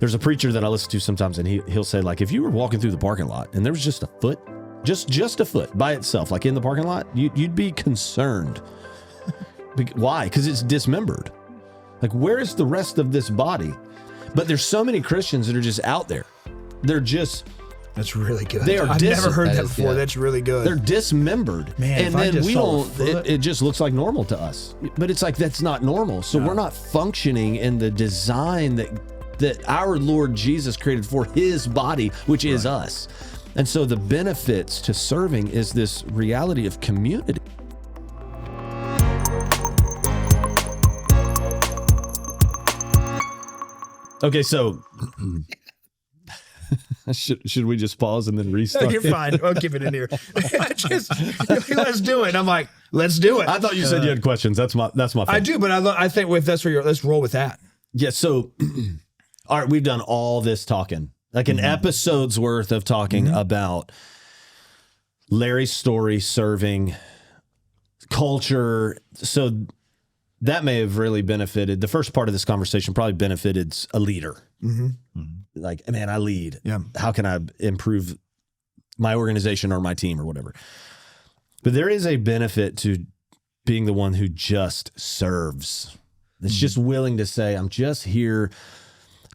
There's a preacher that I listen to sometimes, and he'll say, like, if you were walking through the parking lot and there was just a foot, just a foot by itself, like in the parking lot, you'd be concerned. Why? Because it's dismembered. Like, where is the rest of this body? But there's so many Christians that are just out there. They're just... That's really good. I've never heard that before. Good. That's really good. They're dismembered. Man, and then we don't, it just looks like normal to us. But it's like, that's not normal. So we're not functioning in the design that our Lord Jesus created for his body, which is us. And so the benefits to serving is this reality of community. Okay, so should we just pause and then restart? No, you're fine. I'll keep it in here. Let's do it. I'm like, let's do it. I thought you said you had questions. That's my fault. I do, but I think if that's where let's roll with that. Yeah. So, all right, we've done all this talking, like an episode's worth of talking about Larry's story, serving, culture. So that may have really benefited. The first part of this conversation probably benefited a leader. Like, man, I lead. Yeah. How can I improve my organization or my team or whatever? But there is a benefit to being the one who just serves. It's just willing to say, I'm just here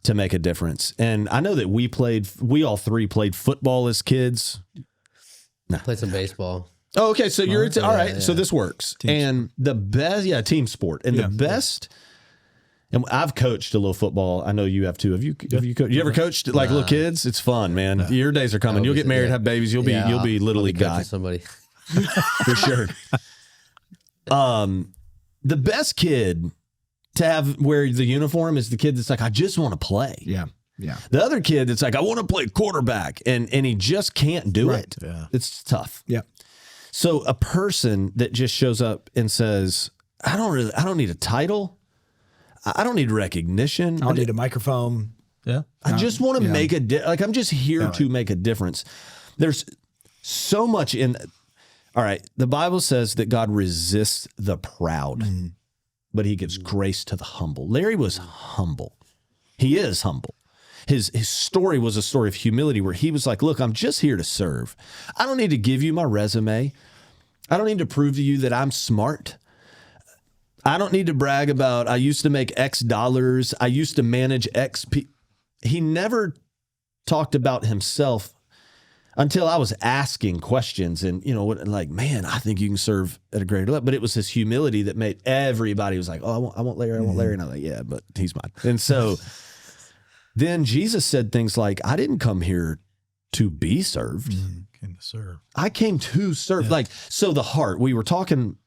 to make a difference. And I know that we all three played football as kids. Played some baseball. Oh, okay. So you're all right. Yeah. So this works. And the best, team sport. And the best, and I've coached a little football. I know you have too. Have you coached? You ever coached like little kids? It's fun, man. Your days are coming. You'll get married, have babies. You'll be little league guy. Somebody. For sure. The best kid to have wear the uniform is the kid that's like, I just want to play. Yeah. Yeah. The other kid that's like, I want to play quarterback, and he just can't do it. Yeah. It's tough. Yeah. So a person that just shows up and says, I don't need a title. I don't need recognition. I don't need a microphone. Yeah. I just want to make I'm just here to make a difference. There's so much all right. The Bible says that God resists the proud, but he gives grace to the humble. Larry was humble. He is humble. His story was a story of humility where he was like, look, I'm just here to serve. I don't need to give you my resume. I don't need to prove to you that I'm smart. I don't need to brag about, I used to make X dollars. I used to manage X. He never talked about himself until I was asking questions and, like, man, I think you can serve at a greater level. But it was his humility that made everybody was like, oh, I want Larry. I want Larry. And I'm like, yeah, but he's mine. And so then Jesus said things like, I didn't come here to be served. Came to serve. I came to serve. Yeah. Like, so the heart, we were talking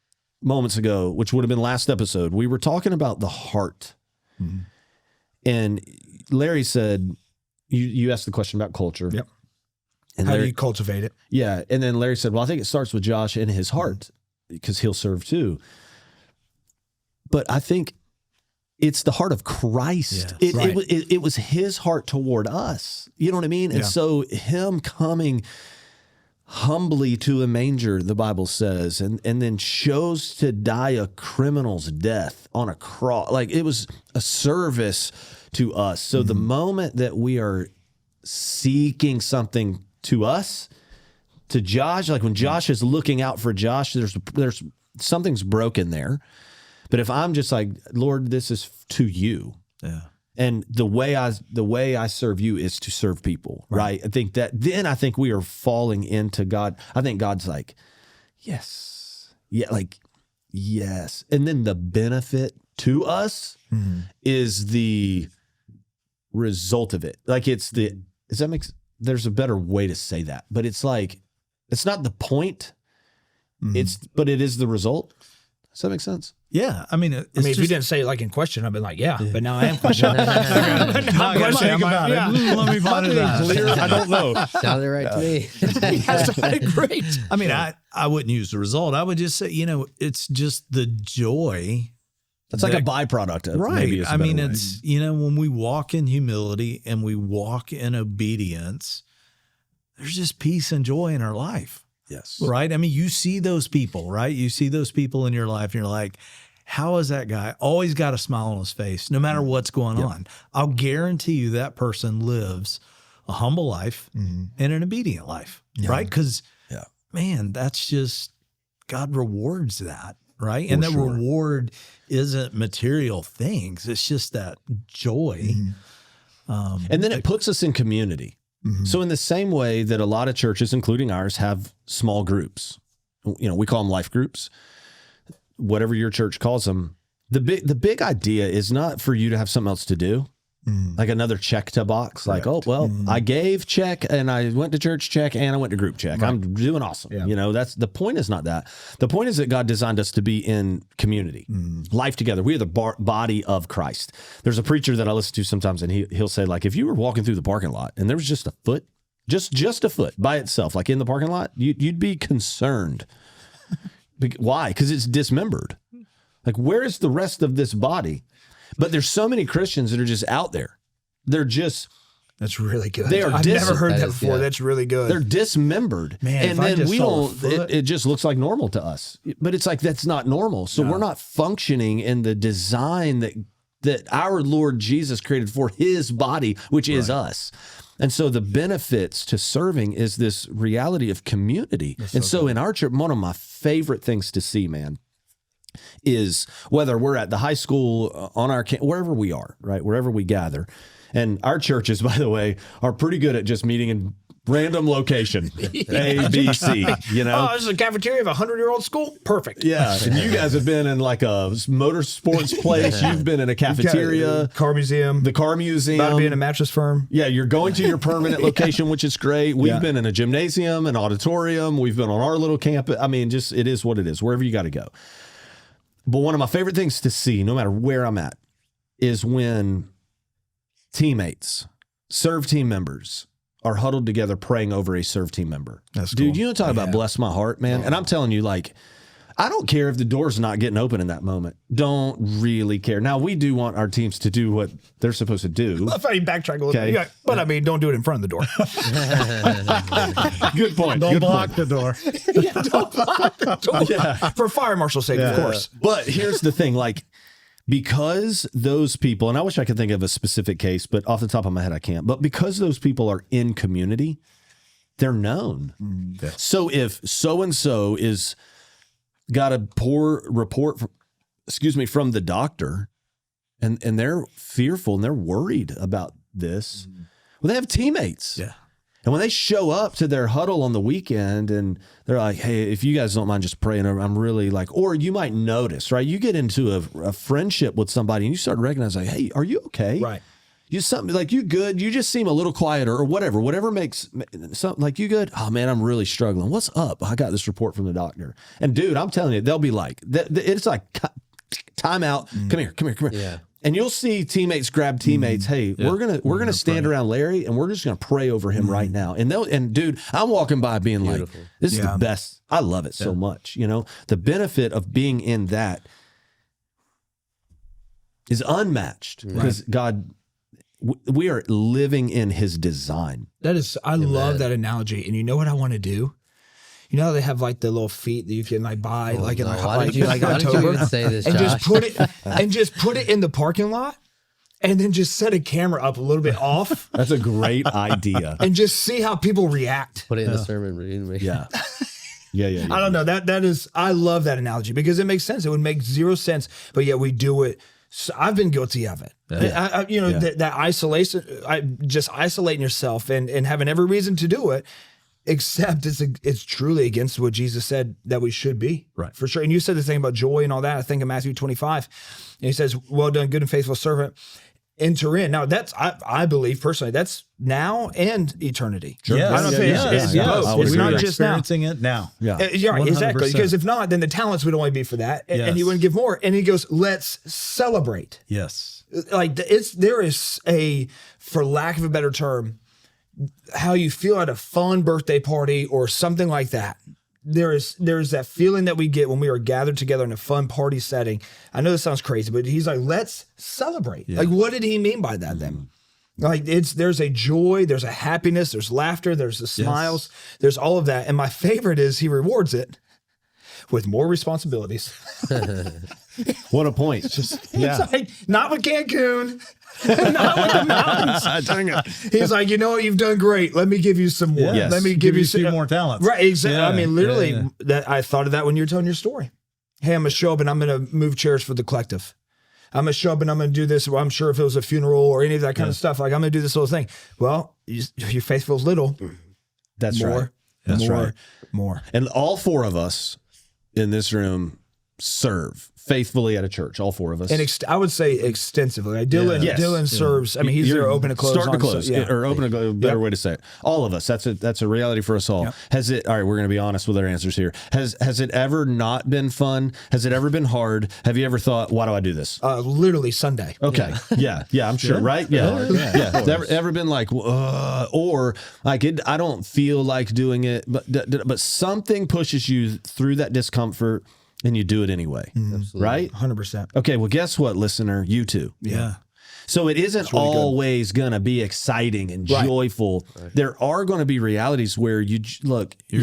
moments ago, which would have been last episode. We were talking about the heart. And Larry said, you asked the question about culture. Yep. And how Larry, do you cultivate it? Yeah. And then Larry said, well, I think it starts with Josh and his heart because he'll serve too. But I think it's the heart of Christ. Yeah, it was his heart toward us. You know what I mean? And so him coming humbly to a manger, the Bible says, and then chose to die a criminal's death on a cross. Like, it was a service to us. So the moment that we are seeking something to us, to Josh, like when Josh is looking out for Josh, there's something's broken there. But if I'm just like, Lord, this is to you. Yeah. And the way I serve you is to serve people, right? I think we are falling into God. I think God's like, yes. Yeah, like, yes. And then the benefit to us is the result of it. Like, there's a better way to say that, but it's like, it's not the point. But it is the result. Does that make sense? Yeah. I mean, if you didn't say it like in question, I've been like, but now I am questioning. I'm questioning about it. Let me find it out. Clear? I don't know. Sounded right to me. That's great. I mean, I wouldn't use the result. I would just say, it's just the joy. It's like a byproduct. Right. I mean, it's, when we walk in humility and we walk in obedience, there's just peace and joy in our life. Yes. Right. I mean, you see those people, right? You see those people in your life and you're like, how is that guy always got a smile on his face, no matter what's going on? I'll guarantee you that person lives a humble life and an obedient life, right? Because, man, that's just, God rewards that, right? And that reward isn't material things. It's just that joy. And then it puts us in community. So in the same way that a lot of churches, including ours, have small groups, we call them life groups, whatever your church calls them. The big idea is not for you to have something else to do, like another check to box. Correct. Like, oh, well, I gave check and I went to church check and I went to group check. Right. I'm doing awesome. Yeah. That's the point is not that. The point is that God designed us to be in community, life together. We are the body of Christ. There's a preacher that I listen to sometimes and he'll say, like, if you were walking through the parking lot and there was just a foot, just a foot by itself, like in the parking lot, you'd be concerned. Why? Because it's dismembered. Like, where is the rest of this body? But there's so many Christians that are just out there. They're just... That's really good. I've never heard that before. That's really good. They're dismembered. Man, and then we don't... It just looks like normal to us. But it's like, that's not normal. So we're not functioning in the design that our Lord Jesus created for his body, which is us. And so the benefits to serving is this reality of community. And so in our church, one of my favorite things to see, man, is whether we're at the high school, on our wherever we are, right, wherever we gather. And our churches, by the way, are pretty good at just meeting in random location, A, B, C, Oh, this is a cafeteria of a 100-year-old school? Perfect. Yeah. And you guys have been in like a motorsports place. You've been in a cafeteria. Car museum. The car museum. About to be in a mattress firm. Yeah, you're going to your permanent location, which is great. We've been in a gymnasium, an auditorium. We've been on our little campus. I mean, just it is what it is, wherever you got to go. But one of my favorite things to see, no matter where I'm at, is when teammates, serve team members, are huddled together praying over a serve team member. That's Dude, cool. you know, talk about bless my heart, man. And I'm telling you, like, I don't care if the door's not getting open in that moment. Don't really care. Now, we do want our teams to do what they're supposed to do. I thought you backtrack a little bit. Like, but I mean, don't do it in front of the door. Good point. Don't block the door. Don't block the door. Yeah. For fire marshal's sake, of course. But here's the thing, like, because those people, and I wish I could think of a specific case, but off the top of my head, I can't. But because those people are in community, they're known. Yeah. So if so-and-so is got a poor report, from the doctor, and they're fearful and they're worried about this, well, they have teammates. Yeah. And when they show up to their huddle on the weekend and they're like, hey, if you guys don't mind just praying, I'm really like, or you might notice, right? You get into a friendship with somebody and you start recognizing, like, hey, are you okay? Right. You something like, you good? You just seem a little quieter or whatever makes something like, you good? Oh man, I'm really struggling. What's up? I got this report from the doctor. And dude, I'm telling you, they'll be like, it's like time out. Come here. Yeah. And you'll see teammates grab teammates. Hey, we're gonna stand around Larry and we're just gonna pray over him right now. And dude, I'm walking by being like, this is the best. I love it so much. You know, the benefit of being in that is unmatched because God, we are living in his design. That is, I love that analogy. And you know what I want to do? You know how they have like the little feet that you can like buy in October, and just put it in the parking lot, and then just set a camera up a little bit off. That's a great idea. And just see how people react. Put it in the sermon reading. Yeah. I don't know. That is, I love that analogy because it makes sense. It would make zero sense, but yet we do it. So I've been guilty of it. That isolation, just isolating yourself and having every reason to do it. Except it's truly against what Jesus said that we should be, right? For sure. And you said the thing about joy and all that. I think in Matthew 25, and he says, "Well done, good and faithful servant, enter in." Now that's I believe personally that's now and eternity. Sure. Yes. I don't think it's both. It's not just experiencing it now. Yeah, exactly. Because if not, then the talents would only be for that, and he wouldn't give more. And he goes, "Let's celebrate." Yes, like there is a, for lack of a better term, how you feel at a fun birthday party or something like that. There's that feeling that we get when we are gathered together in a fun party setting. I know this sounds crazy, but he's like, let's celebrate. Yeah. Like, what did he mean by that then? Like there's a joy, there's a happiness, there's laughter, there's the smiles, there's all of that. And my favorite is he rewards it. with more responsibilities. What a point. It's like, not with Cancun, not with the mountains. Dang it. He's like, you know what? You've done great. Let me give you some more. Yes. Let me give you a some few more talents. Right. Exactly. Yeah, I mean, literally, yeah. that I thought of that when you were telling your story. Hey, I'm going to show up and I'm going to move chairs for the collective. I'm going to show up and I'm going to do this. Well, I'm sure if it was a funeral or any of that kind of stuff, like I'm going to do this little thing. Well, your faith feels little. That's More, right. That's more, right. more. And all four of us in this room serve faithfully at a church. All four of us. And I would say extensively. Like Dylan, Yes. Dylan serves. I mean, he's You're there open to close. Start to on, close, so, yeah. or open to close. Better way to say it. All of us. That's a reality for us all. Yep. Has it? All right, we're going to be honest with our answers here. Has it ever not been fun? Has it ever been hard? Have you ever thought, why do I do this? Literally Sunday. Okay. Yeah. I'm sure. Right. Yeah. Yeah. Ever been like, or like I don't feel like doing it, but something pushes you through that discomfort and you do it anyway. Right. 100%. Okay. Well, guess what, listener? You too. Yeah. So it isn't really always going to be exciting and joyful. Right. There are going to be realities where You're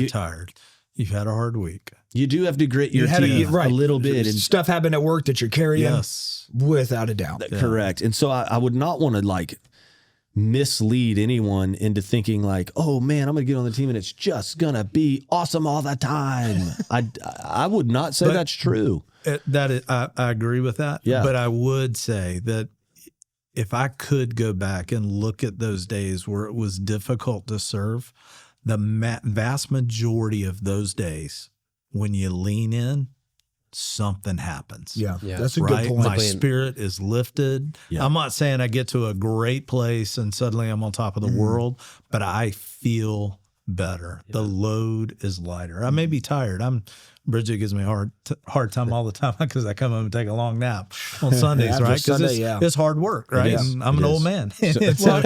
tired. You've had a hard week. You do have to grit your teeth a little bit. And stuff happened at work that you're carrying. Yes. Without a doubt. Correct. And so I would not want to like mislead anyone into thinking like, oh man, I'm going to get on the team and it's just going to be awesome all the time. I would not say that's true. I agree with that. Yeah. But I would say that if I could go back and look at those days where it was difficult to serve, the vast majority of those days, when you lean in, something happens. Yeah. Yeah. That's a Right? good point. My spirit is lifted. Yeah. I'm not saying I get to a great place and suddenly I'm on top of the world, but I feel better. The load is lighter. I may be tired. Bridget gives me a hard time all the time because I come home and take a long nap on Sundays, After right? Because Sunday, it's hard work, right? is. And I'm It an is. old man. Well,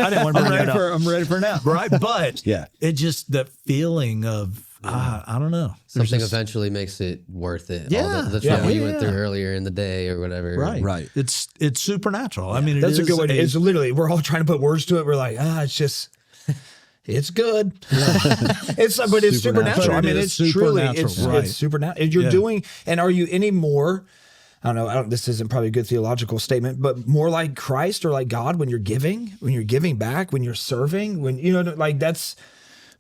I didn't want to bring that up. I'm ready for a nap, right? But Yeah. it just that feeling of I don't know. There's Something just- eventually makes it worth it. Yeah. All the Yeah. trouble you went through earlier in the day or whatever. right. It's supernatural. I mean, That's a good way. way. It's literally, we're all trying to put words to it. We're like, it's just, it's good. But it's supernatural. I mean, It it's is truly, supernatural, right. it's supernatural. You're doing, and are you any more, I don't know, this isn't probably a good theological statement, but more like Christ or like God when you're giving back, when you're serving, when, like that's,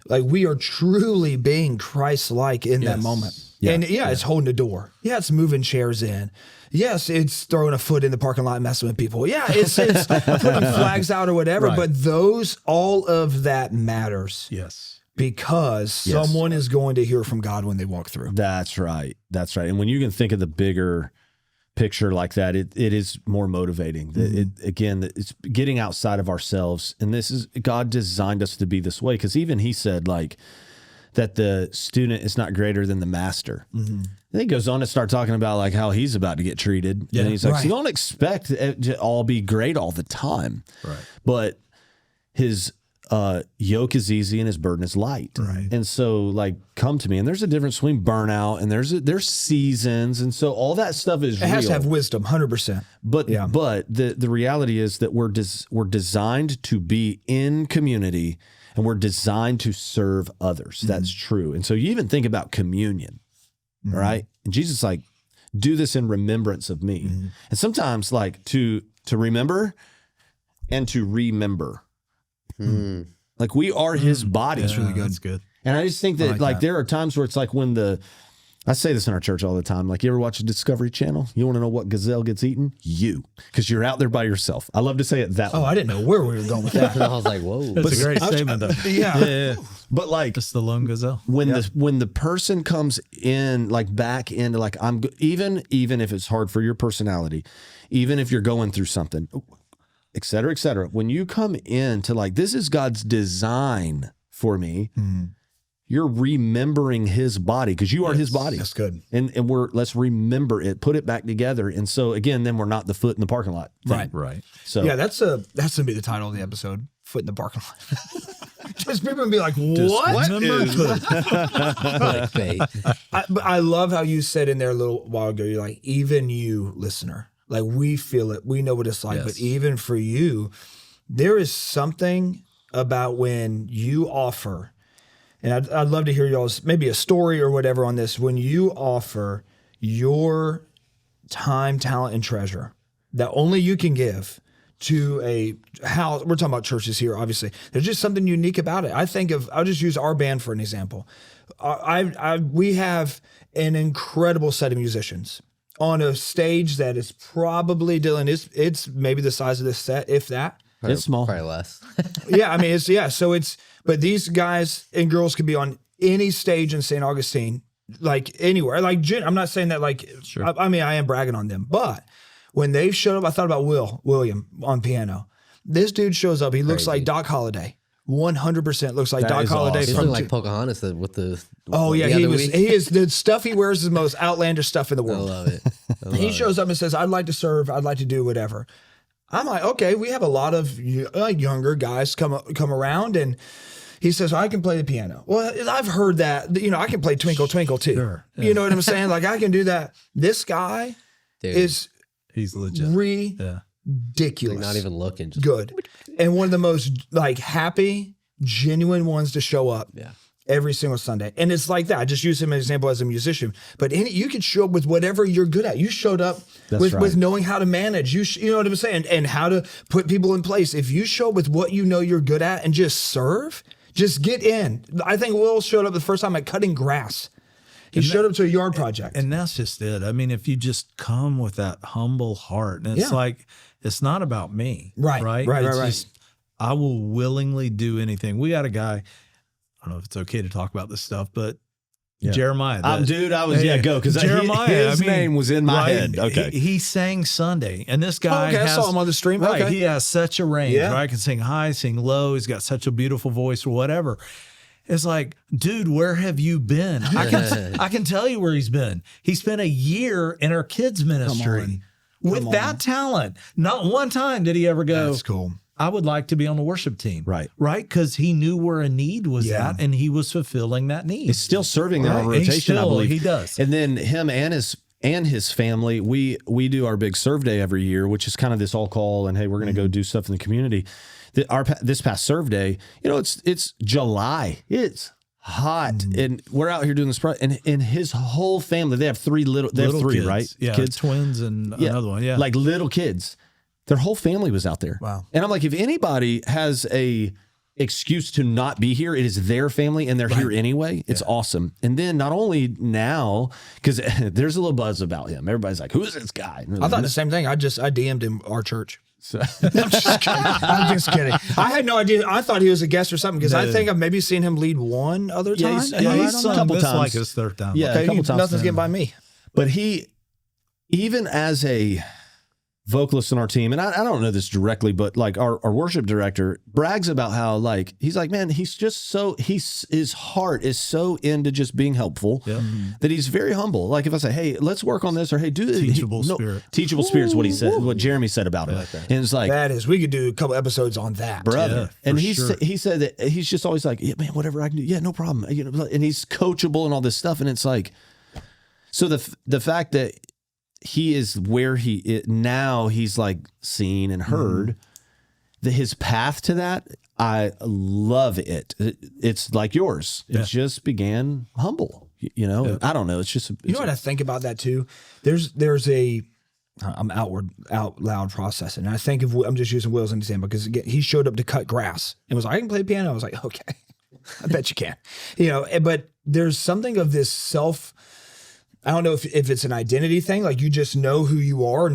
like we are truly being Christ-like in that moment. Yeah. And it's holding the door. Yeah, it's moving chairs in. Yes, it's throwing a foot in the parking lot and messing with people. Yeah, it's putting flags out or whatever. Right. But all of that matters. Yes. Because someone is going to hear from God when they walk through. That's right. That's right. And when you can think of the bigger picture like that, it is more motivating. It's getting outside of ourselves. And God designed us to be this way. Because even he said like that the student is not greater than the master. And he goes on to start talking about like how he's about to get treated. And he's like, so don't expect it to all be great all the time. Right. But his yoke is easy and his burden is light. Right. And so like, come to me. And there's a difference between burnout and there's seasons. And so all that stuff is It has real. to have wisdom, 100%. But the reality is that we're designed to be in community and we're designed to serve others. That's true. And so you even think about communion, right? And Jesus is like, do this in remembrance of me. And sometimes like to remember and to remember. Like we are his body. That's really good. That's good. And I just think that like there are times where it's like when I say this in our church all the time. Like, you ever watch a Discovery Channel? You want to know what gazelle gets eaten? You. Because you're out there by yourself. I love to say it that way. Oh, I didn't know where we were going with that. I was like, whoa. That's a great statement, though. Yeah. But like, Just the lone gazelle. when the person comes in, like back into like, even if it's hard for your personality, even if you're going through something, et cetera, when you come into like, this is God's design for me, you're remembering his body because you are his body. That's good. And let's remember it, put it back together. And so again, then we're not the foot in the parking lot thing. Right. So Yeah, that's gonna be the title of the episode. Foot in the parking lot. Just people gonna be like, what? Clickbait. But I love how you said in there a little while ago, you're like, even you, listener, like we feel it, we know what it's like, Yes. but even for you, there is something about when you offer and I'd love to hear y'all's maybe a story or whatever on this. When you offer your time, talent, and treasure that only you can give to a house, we're talking about churches here, obviously. There's just something unique about it. I'll just use our band for an example. We have an incredible set of musicians on a stage that is probably, Dylan, it's maybe the size of this set, if that. It's small. Probably less. Yeah, I mean, but these guys and girls could be on any stage in St. Augustine, like anywhere. Like, I'm not saying that like, Sure. I mean, I am bragging on them, but when they showed up, I thought about William on piano. This dude shows up. He looks like Doc Holliday. 100% looks like That Doc is Holliday. awesome. He's From looking like Pocahontas with the. Oh yeah, the he other was. week. He is the stuff he wears is the most outlandish stuff in the I world. love it. He shows up and says, "I'd like to serve. I'd like to do whatever." I'm like, okay, we have a lot of younger guys come around, and he says, "I can play the piano." Well, I've heard that. I can play Twinkle Twinkle too. Sure, yeah. You know what I'm saying? Like I can do that. This guy Dude, is He's legit. Yeah. ridiculous. like not even looking. Just good, and one of the most like happy, genuine ones to show up. Yeah. Every single Sunday. And it's like that. I just use him as an example as a musician. But you could show up with whatever you're good at. You showed up with knowing how to manage. You know what I'm saying? And how to put people in place. If you show up with what you know you're good at and just serve, just get in. I think Will showed up the first time at cutting grass. He showed up to a yard project. And that's just it. I mean, if you just come with that humble heart, and it's like, it's not about me. Right. It's just, I will willingly do anything. We got a guy, I don't know if it's okay to talk about this stuff, but Jeremiah. Dude, go, because Jeremiah, his name was in my head. Okay. He sang Sunday, and this guy I saw him on the stream. Right, Okay. he has such a range, Yeah. right? Can sing high, sing low. He's got such a beautiful voice or whatever. It's like, dude, where have you been? I can tell you where he's been. He spent a year in our kids ministry with that talent. Not one time did he ever go, That's cool. I would like to be on the worship team. Right. Right. Because he knew where a need was at, and he was fulfilling that need. He's still serving there on Right. rotation, I believe. He does. And then him and his family, we do our big serve day every year, which is kind of this all call and hey, we're going to go do stuff in the community. This past serve day, it's July. It's hot, and we're out here doing this. And his whole family, they have three little kids. right? Yeah, Kids, twins, and another one. Yeah, like little kids. Their whole family was out there. Wow. And I'm like, if anybody has a excuse to not be here, it is their family, and they're here anyway. It's awesome. And then not only now, because there's a little buzz about him. Everybody's like, who is this guy? I thought the same thing. I DM'd him our church. So, I'm just kidding. I had no idea. I thought he was a guest or something because I think I've maybe seen him lead one other time. he's Am I right on sung that? a couple this is times. like his third time. Yeah, Okay, a couple times. nothing's getting by me. But he, even as a vocalist on our team, and I don't know this directly, but like our worship director brags about how like he's like, man, he's just so his heart is so into just being helpful that he's very humble. Like if I say, hey, let's work on this, or hey, do this, Teachable spirit. Teachable spirit is what he said, what Jeremy said about him, and it's like, That is, we could do a couple episodes on that. brother. Yeah, and for he sure. he said that he's just always like, yeah, man, whatever I can do, yeah, no problem, and he's coachable and all this stuff, and it's like, so the fact that he is where he is now, he's like seen and heard. His path to that, I love it. It's like yours. It just began humble. I don't know. It's just You know what I think about that too? There's I'm out loud processing. And I think I'm just using Will as an example because again, he showed up to cut grass and was like, I can play piano. I was like, okay, I bet you can. But there's something of this I don't know if it's an identity thing, like you just know who you are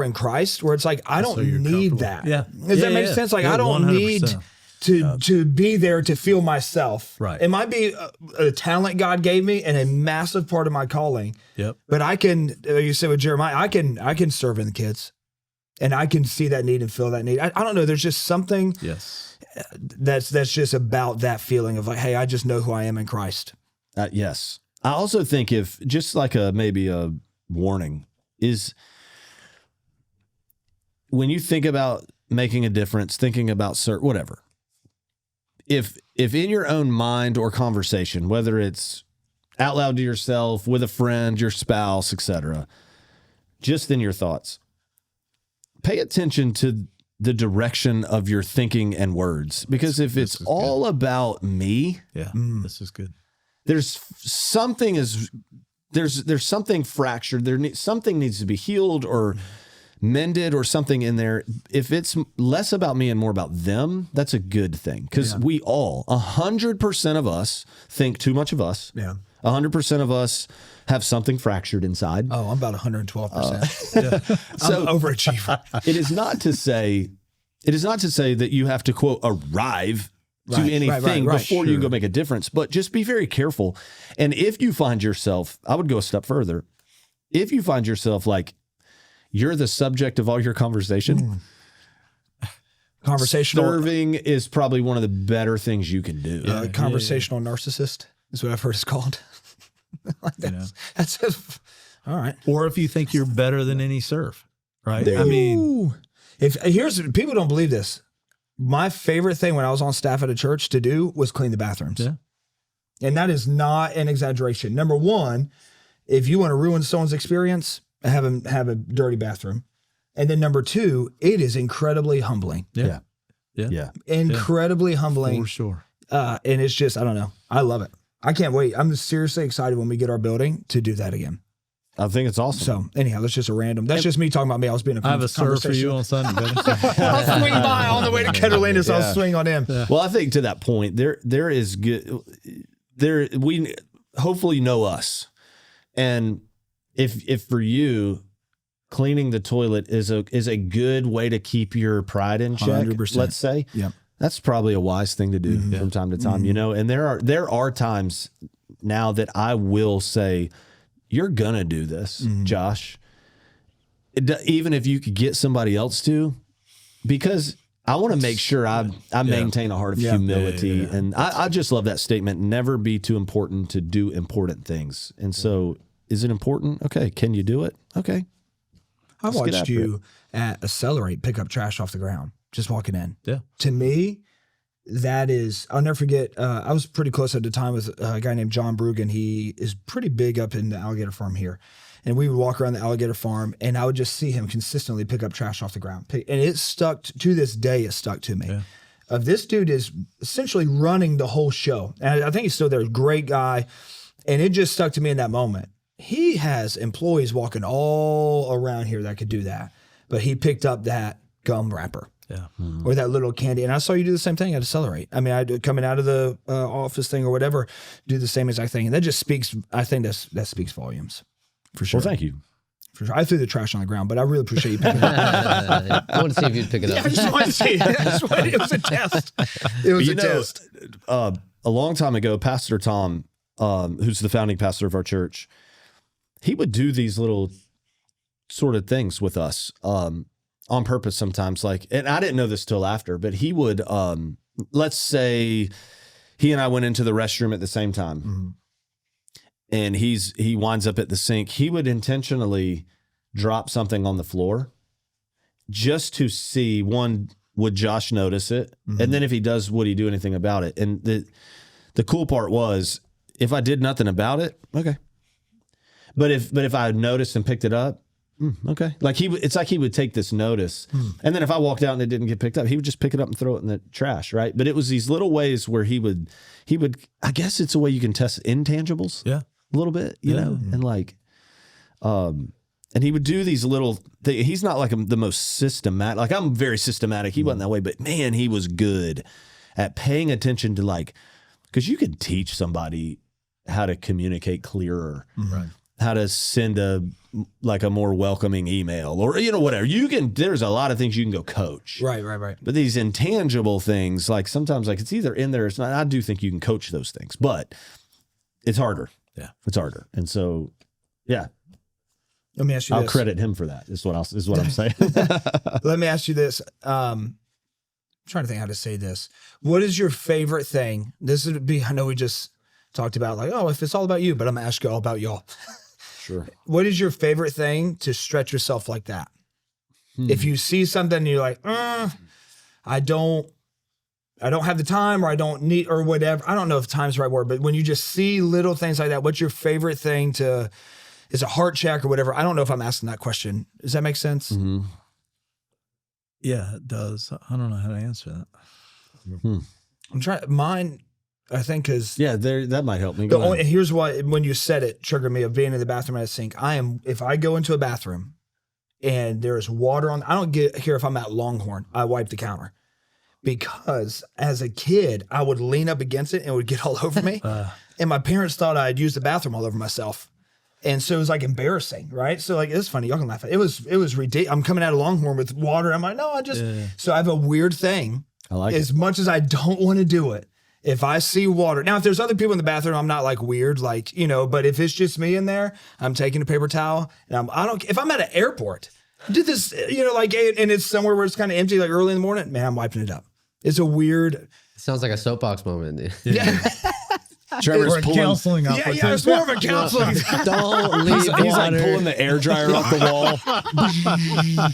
in Christ, where it's like, I don't need that. Yeah. Does that make sense? Like, I don't 100%. need to be there to feel myself. Right. It might be a talent God gave me and a massive part of my calling. Yep. But I can, like you said with Jeremiah, I can serve in the kids and I can see that need and feel that need. I don't know. There's just something that's just about that feeling of like, hey, I just know who I am in Christ. yes. I also think if just like maybe a warning is when you think about making a difference, thinking about whatever, if in your own mind or conversation, whether it's out loud to yourself, with a friend, your spouse, etc., just in your thoughts, pay attention to the direction of your thinking and words. Because if it's all about me, this is good. there's something fractured. Something needs to be healed or mended or something in there. If it's less about me and more about them, that's a good thing. Because we all, 100% of us think too much of us. Yeah. 100% of us have something fractured inside. Oh, I'm about 112%. So I'm overachiever. it is not to say that you have to quote arrive to anything before you go make a difference, but just be very careful. And if you find yourself, I would go a step further. If you find yourself like you're the subject of all your conversation, Conversational serving is probably one of the better things you can do. conversational narcissist is what I've heard it's called. That's all right. Or if you think you're better than any serve, right? I mean, people don't believe this. My favorite thing when I was on staff at a church to do was clean the bathrooms. Yeah. And that is not an exaggeration. Number one, if you want to ruin someone's experience, have a dirty bathroom. And then number two, it is incredibly humbling. Yeah. Incredibly humbling. For sure. And it's just, I don't know. I love it. I can't wait. I'm seriously excited when we get our building to do that again. I think it's awesome. So anyhow, that's just just me talking about me. I was being I have a serve for you on Sunday, buddy. I'll swing by on the way to Catalina, so I'll swing on him. Well, I think to that point, there is good. We hopefully know us, and if for you, cleaning the toilet is a good way to keep your pride in check. 100%. Let's say, that's probably a wise thing to do from time to time. You know, and there are times now that I will say, you're gonna do this, Josh. Even if you could get somebody else to, because I want to make sure I maintain a heart of humility. And I just love that statement. Never be too important to do important things. And so is it important? Okay. Can you do it? Okay. I watched you at Accelerate pick up trash off the ground, just walking in. Yeah. To me, that is, I'll never forget. I was pretty close at the time with a guy named John Brugan. He is pretty big up in the alligator farm here. And we would walk around the alligator farm and I would just see him consistently pick up trash off the ground. And it stuck to this day, it stuck to me. Yeah. This dude is essentially running the whole show. And I think he's still there. Great guy. And it just stuck to me in that moment. He has employees walking all around here that could do that. But he picked up that gum wrapper. Yeah. Or that little candy. And I saw you do the same thing at Accelerate. I mean, I do coming out of the office thing or whatever, do the same exact thing. And that just speaks, I think that speaks volumes for sure. Well, thank you. For sure. I threw the trash on the ground, but I really appreciate you picking it up. I want to see if you'd pick it up. I just wanted to see it. It was a test. It was a test. A long time ago, Pastor Tom, who's the founding pastor of our church, he would do these little sort of things with us. On purpose sometimes, and I didn't know this till after, but he would, let's say he and I went into the restroom at the same time and he winds up at the sink. He would intentionally drop something on the floor just to see, one, would Josh notice it? And then if he does, would he do anything about it? And the cool part was, if I did nothing about it, okay. But if I noticed and picked it up, okay. It's like he would take this notice. And then if I walked out and it didn't get picked up, he would just pick it up and throw it in the trash. Right. But it was these little ways where he would, I guess it's a way you can test intangibles. Yeah. A little bit, you know, and and he would do these little things. He's not the most systematic. I'm very systematic. He wasn't that way, but man, he was good at paying attention to because you can teach somebody how to communicate clearer. Right. How to send a more welcoming email or, whatever. There's a lot of things you can go coach. Right. But these intangible things, sometimes it's either in there or it's not. I do think you can coach those things, but it's harder. Yeah. It's harder. And so, yeah. Let me ask you this. I'll credit him for that is what I'm saying. Let me ask you this. I'm trying to think how to say this. What is your favorite thing? This would be, I know we just talked about if it's all about you, but I'm going to ask you all about y'all. Sure. What is your favorite thing to stretch yourself like that? If you see something and you're like, I don't have the time or I don't need or whatever. I don't know if time's the right word, but when you just see little things like that, what's your favorite thing is a heart check or whatever? I don't know if I'm asking that question. Does that make sense? Yeah, it does. I don't know how to answer that. I'm trying mine. I think because Yeah, that might help me. Go ahead. here's why when you said it triggered me of being in the bathroom at a sink. If I go into a bathroom and there's water on, I don't get here if I'm at Longhorn. I wipe the counter because as a kid I would lean up against it and it would get all over me, and my parents thought I'd used the bathroom all over myself. And so it was like embarrassing, right? So like it's funny, y'all can laugh at it. It was ridiculous. I'm coming out of Longhorn with water. I'm like, no, so I have a weird thing. I like as it. much as I don't want to do it. If I see water, now if there's other people in the bathroom, I'm not like weird, like, but if it's just me in there, I'm taking a paper towel and if I'm at an airport, did this, and it's somewhere where it's kind of empty, like early in the morning, man, I'm wiping it up. It's a weird. It sounds like a soapbox moment. Yeah. Trevor's pulling. Counseling Yeah, it's more of a counseling. Don't leave He's like water. pulling the air dryer off the wall.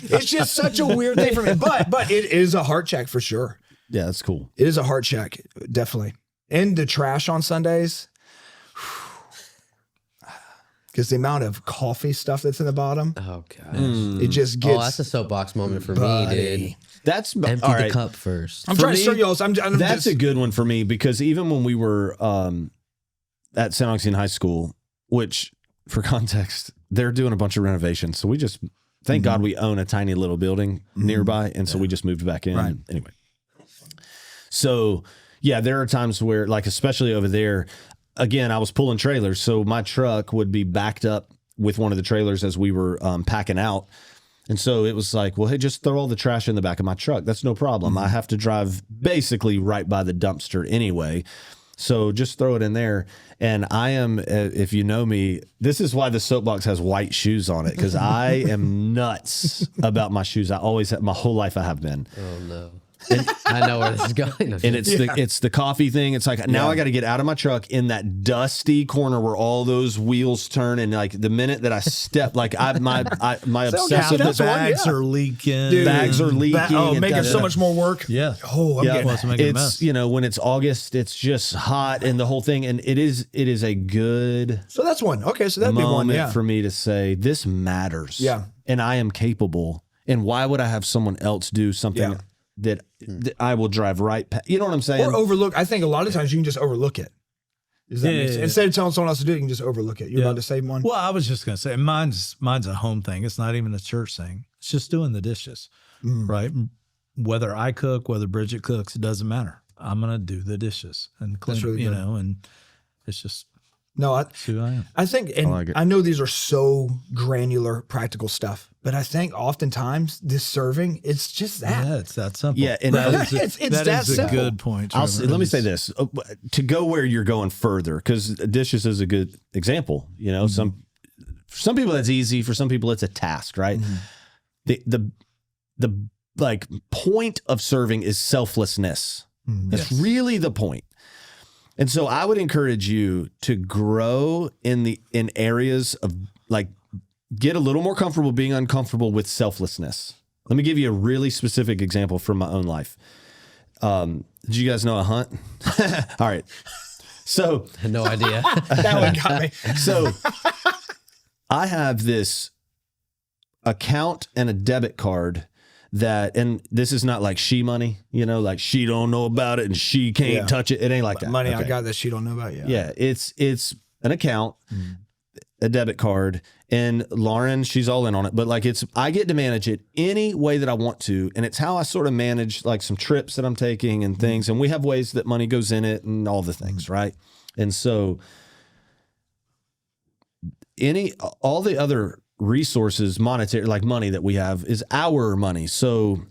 It's just such a weird thing for me, but it is a heart check for sure. Yeah, that's cool. It is a heart check, definitely. And the trash on Sundays, because the amount of coffee stuff that's in the bottom, Oh gosh. it just gets. Oh, that's a soapbox moment for Buddy. me, dude. That's Empty all the right. cup first. I'm For trying to show me, y'all. That's a good one for me because even when we were at St. Augustine High School, which for context, they're doing a bunch of renovations. So we just, thank God we own a tiny little building nearby. And so we just moved back in. Right. Anyway. So yeah, there are times where like, especially over there, again, I was pulling trailers. So my truck would be backed up with one of the trailers as we were packing out. And so it was like, well, hey, just throw all the trash in the back of my truck. That's no problem. I have to drive basically right by the dumpster anyway. So just throw it in there. And I am, if you know me, this is why the soapbox has white shoes on it, because I am nuts about my shoes. I always have, my whole life I have been. Oh no. I know where this is going. And it's the coffee thing. It's like now I got to get out of my truck in that dusty corner where all those wheels turn, and like the minute that I step, like my obsessive that's one, bags yeah. are leaking. Dude, bags are leaking. and making so much more work. Yeah. Oh, I'm getting Plus making a It's mess. when it's August, it's just hot and the whole thing, and it is a good So that's one. Okay, so that'd be one. moment Yeah. for me to say this matters. Yeah. And I am capable. And why would I have someone else do something Yeah. that I will drive right past? You know what I'm saying? Or overlook. I think a lot of times you can just overlook it. Does that make sense? Yeah. Instead of telling someone else to do it, you can just overlook it. You're about to say one. Well, I was just going to say mine's a home thing. It's not even a church thing. It's just doing the dishes, right? Whether I cook, whether Bridget cooks, it doesn't matter. I'm going to do the dishes and clean, That's really good. and it's just No, it's who I am. I think, and like it. I know these are so granular, practical stuff, but I think oftentimes this serving, it's just that. Yeah, it's that simple. Yeah, and that is it's that a simple. good point. I'll Trevor. let me say this to go where you're going further, because dishes is a good example. For some people that's easy. For some people it's a task, right? The like point of serving is selflessness. That's really the point. And so I would encourage you to grow in areas of like get a little more comfortable being uncomfortable with selflessness. Let me give you a really specific example from my own life. Did you guys know I hunt? All right. So no idea. That one got me. so I have this account and a debit card that, and this is not like she money, like she don't know about it and she can't touch it. It ain't like that. Money I Okay. got that she don't know about yet. Yeah, it's an account, a debit card, and Lauren, she's all in on it. But like I get to manage it any way that I want to, and it's how I sort of manage like some trips that I'm taking and things. And we have ways that money goes in it and all the things, right? And so all the other resources, monetary, like money that we have is our money. So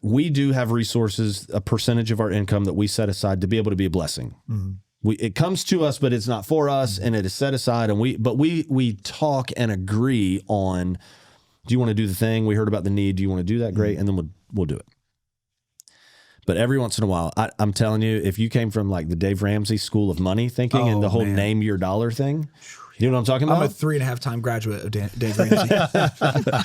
we do have resources, a percentage of our income that we set aside to be able to be a blessing. It comes to us, but it's not for us, and it is set aside. And we talk and agree on, do you want to do the thing? We heard about the need. Do you want to do that? Great. And then we'll do it. But every once in a while, I'm telling you, if you came from like the Dave Ramsey school of money thinking and the whole name your dollar thing, You know what I'm talking I'm a about? 3.5-time graduate of Dave Ramsey.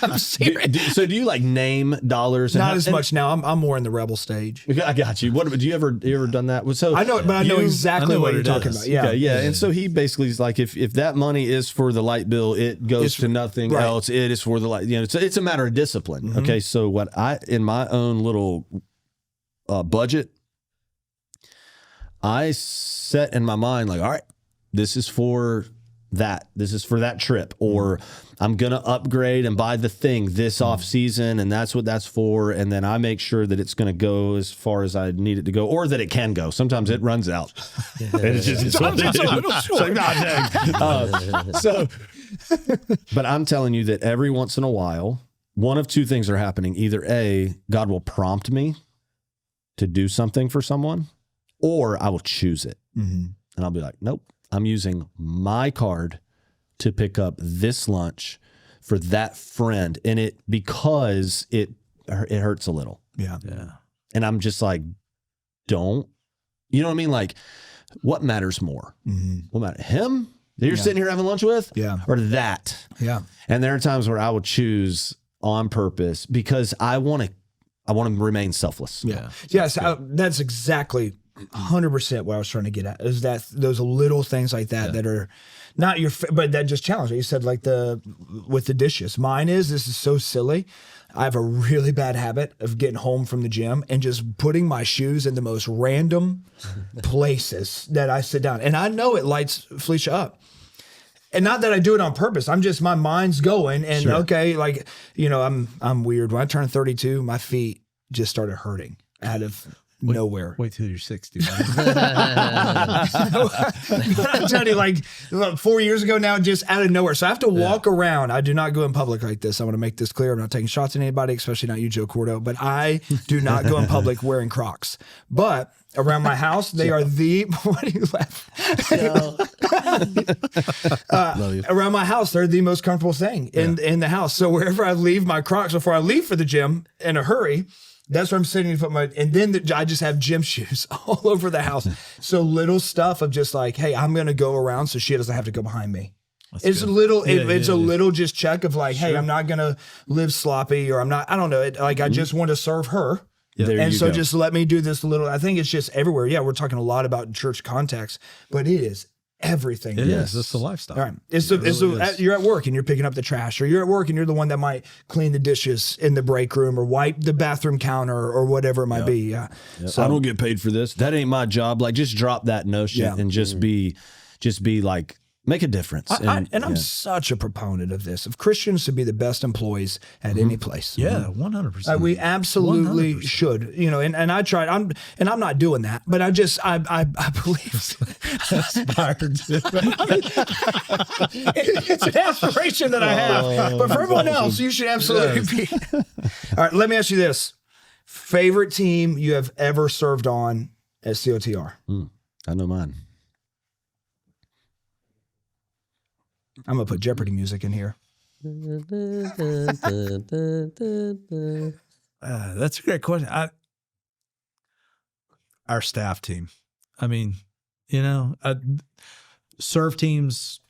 I'm serious. So do you like name dollars? Not as much now. I'm more in the rebel stage. I got you. What do you ever done that? So I know it, but I know exactly what you're talking about. Yeah. Okay, yeah. And so he basically is like, if that money is for the light bill, it goes to nothing else. It is for the light. You know, it's a matter of discipline. Okay. So what I in my own little budget, I set in my mind like, all right, this is for that. This is for that trip, or I'm going to upgrade and buy the thing this off season, and that's what that's for. And then I make sure that it's going to go as far as I need it to go, or that it can go. Sometimes it runs out. And it's just what they do. But I'm telling you that every once in a while, one of two things are happening. Either A, God will prompt me to do something for someone, or I will choose it. And I'll be like, nope, I'm using my card to pick up this lunch for that friend. And because it hurts a little. Yeah. And I'm just like, don't, you know what I mean? Like, what matters more? What matters? Him that you're sitting here having lunch with? Yeah. Or that? Yeah. And there are times where I will choose on purpose because I want to remain selfless. Yeah. Yes. That's exactly 100% what I was trying to get at, is that those little things like that that are not your, but that just challenge. You said like with the dishes. Mine is, this is so silly. I have a really bad habit of getting home from the gym and just putting my shoes in the most random places that I sit down. And I know it lights Felicia up. And not that I do it on purpose. I'm just, my mind's going and okay, like, you know, I'm weird. When I turned 32, my feet just started hurting out of nowhere. Wait till you're 60. I'm telling you, like 4 years ago now, just out of nowhere. So I have to walk around. I do not go in public like this. I want to make this clear. I'm not taking shots at anybody, especially not you, Joe Cordo, but I do not go in public wearing Crocs. But around my house, they are the, what do you laugh? Around my house, they're the most comfortable thing in the house. So wherever I leave my Crocs before I leave for the gym in a hurry, that's where I'm sitting to put my, and then I just have gym shoes all over the house. So little stuff of just like, hey, I'm going to go around so she doesn't have to go behind me. It's good. A little, it's a little just check of like, hey, I'm not going to live sloppy, or I'm not, I don't know. Like I just want to serve her. And so just let me do this little, I think it's just everywhere. Yeah, we're talking a lot about church context, but it is everything. It is. It's the lifestyle. All right. You're at work and you're picking up the trash, or you're at work and you're the one that might clean the dishes in the break room or wipe the bathroom counter or whatever it might be. Yeah. So I don't get paid for this. That ain't my job. Like, just drop that notion and just be like, make a difference. I'm such a proponent of this, of Christians to be the best employees at any place. Yeah, 100%. We absolutely 100%. Should, you know, and I tried, I'm not doing that, but I believe it's an aspiration that I have, but for everyone else, you should absolutely be. All right, let me ask you this. Favorite team you have ever served on at COTR? I know mine. I'm going to put Jeopardy music in here. That's a great question. Our staff team. I mean, you know, serve teams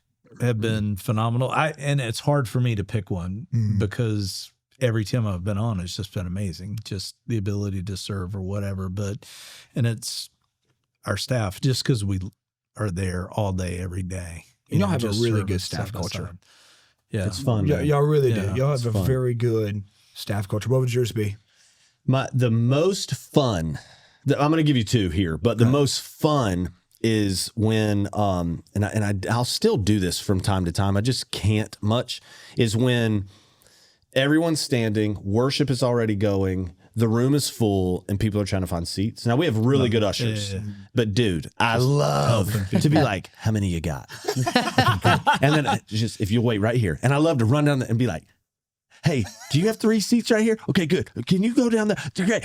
have been phenomenal. And it's hard for me to pick one because every team I've been on has just been amazing. Just the ability to serve or whatever. And it's our staff, just because we are there all day, every day. Y'all have a really good staff culture. Yeah, it's fun. Y'all really do. Y'all have a very good staff culture. What would yours be? The most fun. I'm going to give you two here, but the most fun is when, I'll still do this from time to time. I just can't much. Is when everyone's standing, worship is already going. The room is full and people are trying to find seats. Now we have really good ushers, but dude, I love to be like, how many you got? And then just, if you wait right here. And I love to run down and be like, hey, do you have 3 seats right here? Okay, good. Can you go down there? Great.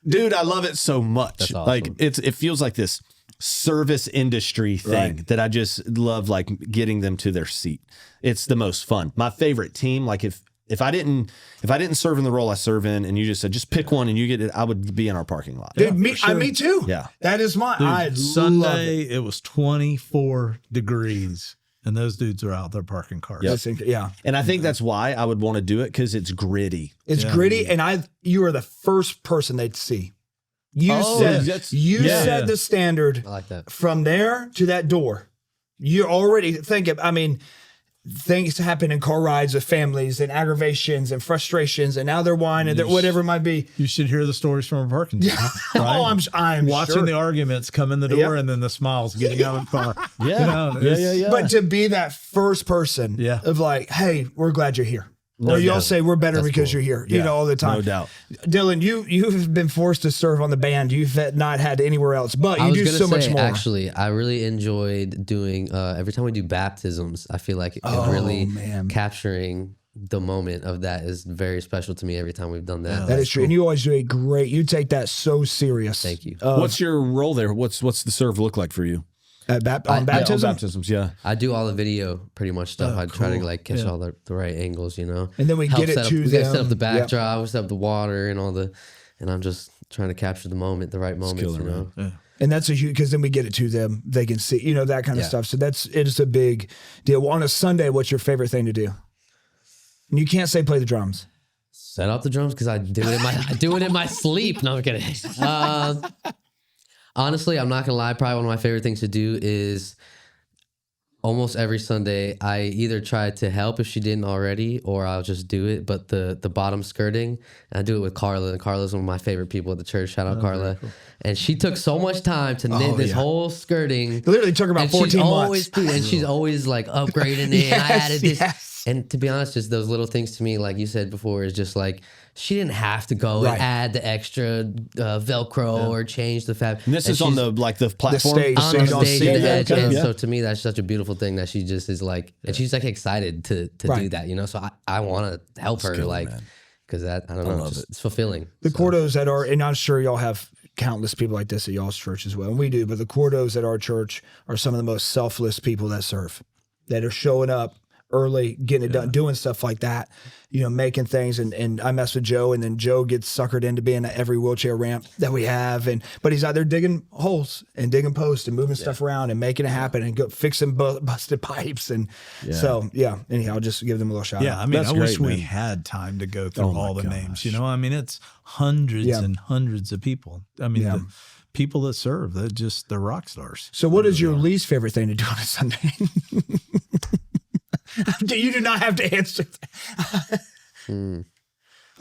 Dude, I love it so much. That's awesome. Like it feels like this service industry thing that I just love, like getting them to their seat. It's the most fun. My favorite team, like if I didn't serve in the role I serve in, and you just said, just pick one and you get it, I would be in our parking lot. Dude, me too. Yeah. That is my, Sunday, it was 24 degrees And those dudes are out there parking cars. Yeah. And I think that's why I would want to do it, because it's gritty. It's gritty, and you are the first person they'd see. You set the standard I like that. from there to that door. You're already thinking, I mean, things happen in car rides with families and aggravations and frustrations, and now they're whining, whatever it might be. You should hear the stories from a parking lot. Right? Oh, I'm watching sure. the arguments come in the door and then the smiles getting out of the car. Yeah. But to be that first person of like, hey, we're glad you're here. Or y'all say we're better because you're here, you know, all the time. No doubt. Dylan, you've been forced to serve on the band. You've not had anywhere else, but you do so much more. Actually, I really enjoyed doing, every time we do baptisms, I feel like capturing the moment of that is very special to me every time we've done that. That is true. And you always do you take that so serious. Thank you. What's your role there? What's the serve look like for you? On baptism? On baptisms, yeah. I do all the video pretty much stuff. I try to like catch all the right angles, you know. And then we get it to them. We gotta set up the backdrop, we set up the water and and I'm just trying to capture the moment, the right moments, you know. Yeah. And that's a huge, because then we get it to them. They can see, you know, that kind of stuff. So it is a big deal. Well, on a Sunday, what's your favorite thing to do? And you can't say play the drums. Set up the drums because I do it in my sleep. No, I'm kidding. Honestly, I'm not gonna lie. Probably one of my favorite things to do is almost every Sunday, I either try to help if she didn't already, or I'll just do it. But the bottom skirting, and I do it with Carla. And Carla's one of my favorite people at the church. Shout out Carla. Cool. And she took so much time to knit this whole skirting. It literally took her about 14 months. And she's always like upgrading it. And I added this. And to be honest, just those little things to me, like you said before, is just like, she didn't have to go and add the extra Velcro or change the fabric. And this is on the platform? On the stage, the edge. And so to me, that's such a beautiful thing that she just is like, and she's like excited to do that, you know? So I want to help her, like, because that, I don't know, it's fulfilling. The Cordos that are, and I'm sure y'all have countless people like this at y'all's church as well, and we do, but the Cordos at our church are some of the most selfless people that serve, that are showing up early, getting it done, doing stuff like that, you know, making things. And I mess with Joe, and then Joe gets suckered into being at every wheelchair ramp that we have. But he's out there digging holes and digging posts and moving stuff around and making it happen and fixing busted pipes. And so, anyhow, I'll just give them a little shout out. Yeah. I mean, I wish we had time to go through all the names, you know, I mean, it's hundreds and hundreds of people. I mean, the people that serve, they're rock stars. So what is your least favorite thing to do on a Sunday? You do not have to answer that.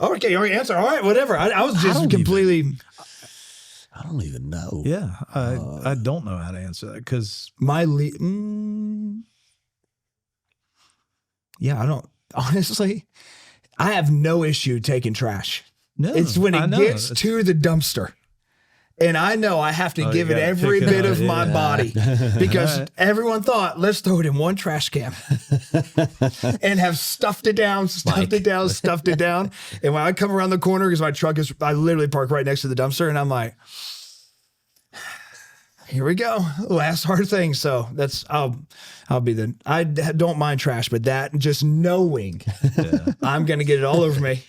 Okay, you already answered. All right, whatever. I was just completely... I don't even know. Yeah, I don't know how to answer that because... I don't... Honestly, I have no issue taking trash. No, it's when it gets to the dumpster. And I know I have to give it every bit of my body because everyone thought, let's throw it in one trash can and have stuffed it down. And when I come around the corner, because my truck I literally park right next to the dumpster, and I'm like, here we go. Last hard thing. So I'll be I don't mind trash, but that just knowing I'm going to get it all over me.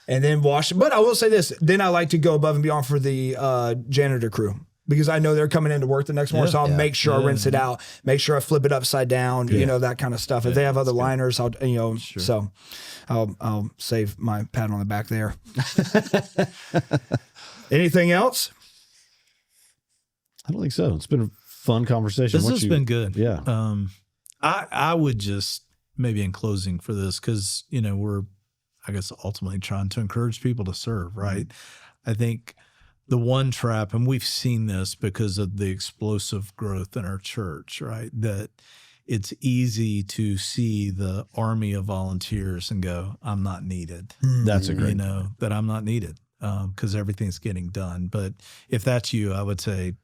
And then wash it. But I will say this. Then I like to go above and beyond for the janitor crew, because I know they're coming into work the next morning. So I'll make sure I rinse it out, make sure I flip it upside down, you know, that kind of stuff. If they have other liners, so I'll save my pat on the back there. Anything else? I don't think so. It's been a fun conversation. This has been good. Yeah. I would just maybe in closing for this, because, you know, we're, I guess, ultimately trying to encourage people to serve, right? I think the one trap, and we've seen this because of the explosive growth in our church, right? That it's easy to see the army of volunteers and go, I'm not needed. That's a great, you know, that I'm not needed because everything's getting done. But if that's you, I would say,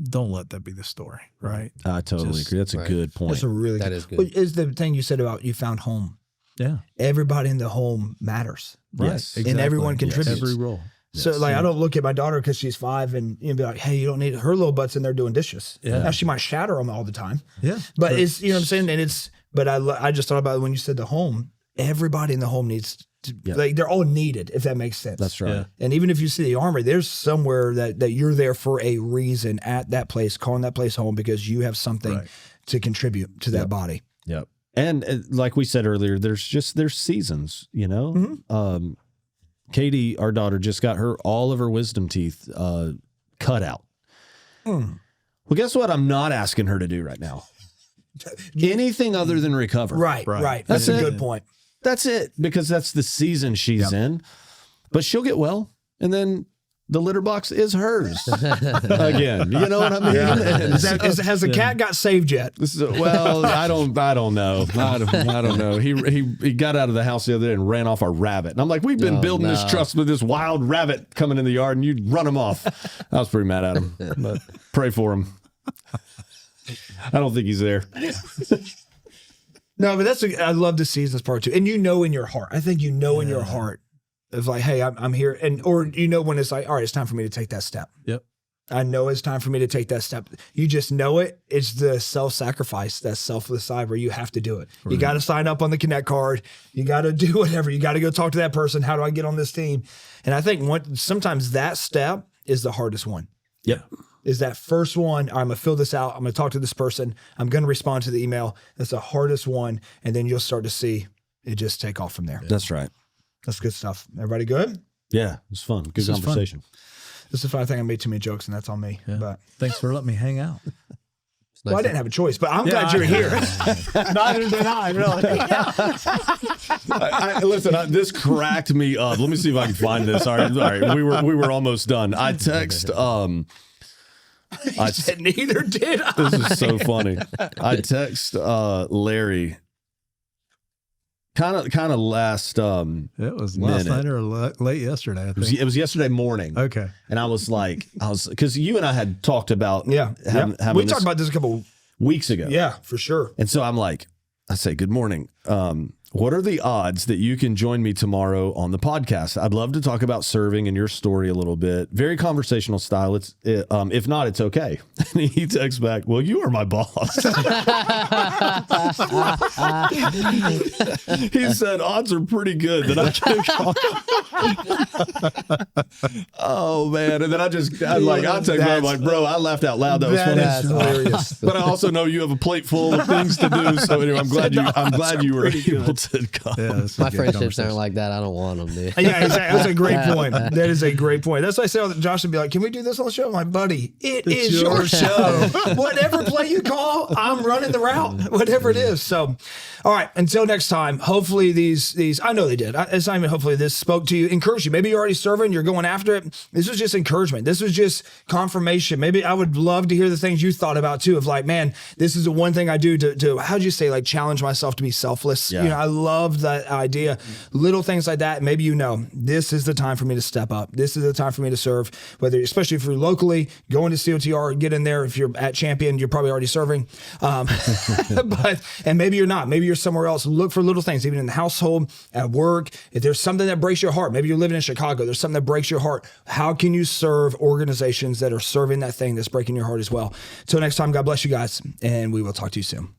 don't let that be the story, right? I totally agree. That's a good point. That's a really that good. is good. What is the thing you said about you found home? Yeah. Everybody in the home matters. Right. Yes. And everyone contributes. Every role. So like, I don't look at my daughter because she's 5 and be like, hey, you don't need it. Her little butt's in there doing dishes. Yeah. Now she might shatter them all the time. Yeah. But it's, you know what I'm saying? And but I just thought about it when you said the home, everybody in the home needs to, like, they're all needed, if that makes sense. That's right. Yeah. And even if you see the armory, there's somewhere that you're there for a reason at that place, calling that place home because you have something to contribute to that body. Yep. And like we said earlier, there's seasons, you know. Katie, our daughter, just got all of her wisdom teeth cut out. Well, guess what? I'm not asking her to do right now. Anything other than recover. Right. That's a good point. That's it, because that's the season she's in. But she'll get well, and then the litter box is hers again. You know what I mean? Has the cat got saved yet? Well, I don't know. I don't know. He got out of the house the other day and ran off our rabbit. And I'm like, we've been building this trust with this wild rabbit coming in the yard, and you run him off. I was pretty mad at him. But pray for him. I don't think he's there. No, but I love the seasons part too. And you know in your heart. I think you know in your heart. It's like, hey, I'm here. Or you know when it's like, all right, it's time for me to take that step. Yep. I know it's time for me to take that step. You just know it. It's the self-sacrifice, that selfless side where you have to do it. Right. You got to sign up on the Connect card. You got to do whatever. You got to go talk to that person. How do I get on this team? And I think sometimes that step is the hardest one. Yep. Is that first one, I'm going to fill this out. I'm going to talk to this person. I'm going to respond to the email. That's the hardest one. And then you'll start to see it just take off from there. That's right. That's good stuff. Everybody good? Yeah, it was fun. Good conversation. This is the I think I made too many jokes, and that's on me. Yeah. But thanks for letting me hang out. Well, I didn't have a choice, but I'm glad you're here. Neither did I, really. Listen, this cracked me up. Let me see if I can find this. All right. We were almost done. I text. I said neither did I. This is so funny. I text Larry. Kind of last. It was last night or late yesterday. I think it was yesterday morning. Okay, and I was because you and I had talked about we talked about this a couple weeks ago. Yeah, for sure. And so I say, good morning. What are the odds that you can join me tomorrow on the podcast? I'd love to talk about serving and your story a little bit. Very conversational style. If not, it's okay. And he texts back, well, you are my boss. He said, odds are pretty good that I can. Oh, man. And then I text back, like, bro, I laughed out loud. That was funny. That's hilarious. But I also know you have a plate full of things to do. So anyway, I'm glad you were able to come. Yeah, my friendships aren't like that. I don't want them, dude. Yeah, exactly. That's a great point. That is a great point. That's why I say Josh would be like, can we do this on the show? I'm like, buddy, it's your show. Whatever play you call, I'm running the route, whatever it is. So, all right, until next time, hopefully these I know they did. Hopefully this spoke to you, encouraged you. Maybe you're already serving, you're going after it. This was just encouragement. This was just confirmation. Maybe I would love to hear the things you thought about too, of like, man, this is the one thing I do to how'd you say, like, challenge myself to be selfless. Yeah. You know, I love that idea. Little things like that. Maybe this is the time for me to step up. This is the time for me to serve. Especially if you're locally going to COTR, get in there. If you're at Champion, you're probably already serving. And maybe you're not. Maybe you're somewhere else. Look for little things, even in the household, at work. If there's something that breaks your heart, maybe you're living in Chicago. There's something that breaks your heart. How can you serve organizations that are serving that thing that's breaking your heart as well? Till next time, God bless you guys, and we will talk to you soon.